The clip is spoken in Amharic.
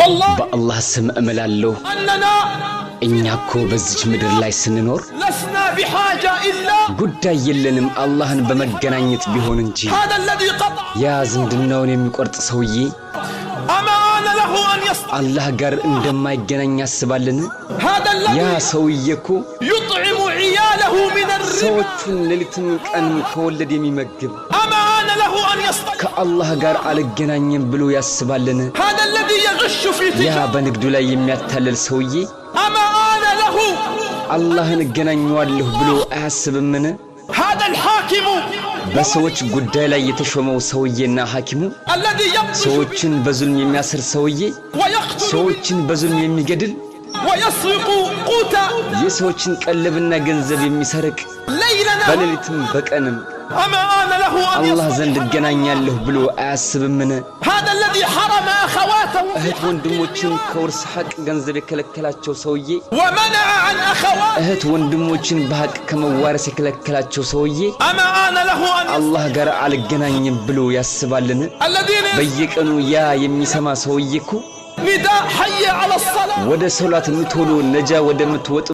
በአላህ ስም እምላለሁ እኛ እኮ በዚች ምድር ላይ ስንኖር ጉዳይ የለንም አላህን በመገናኘት ቢሆን እንጂ ያ ዝምድናውን የሚቆርጥ ሰውዬ አላህ ጋር እንደማይገናኝ ያስባልን? ያ ሰውዬ እኮ ሰዎቹን ሌሊትም ቀንም ከወለድ የሚመግብ ከአላህ ጋር አልገናኝም ብሎ ያስባልን? ያ በንግዱ ላይ የሚያታለል ሰውዬ አላህን እገናኘዋለሁ ብሎ አያስብምን? በሰዎች ጉዳይ ላይ የተሾመው ሰውዬና ሐኪሙ ሰዎችን በዙልም የሚያስር ሰውዬ ሰዎችን በዙልም የሚገድል የሰዎችን ቀለብና ገንዘብ የሚሰርቅ በሌሊትም በቀንም አላህ ዘንድ እገናኛለሁ ብሎ አያስብምን? እህት ወንድሞችን ከውርስ ሐቅ ገንዘብ የከለከላቸው ሰውዬ እህት ወንድሞችን በሐቅ ከመዋረስ የከለከላቸው ሰውዬ አላህ ጋር አልገናኝም ብሎ ያስባልን? በየቀኑ ያ የሚሰማ ሰውዬ እኮ ወደ ሶላት ምትወሉ ነጃ ወደ ምትወጡ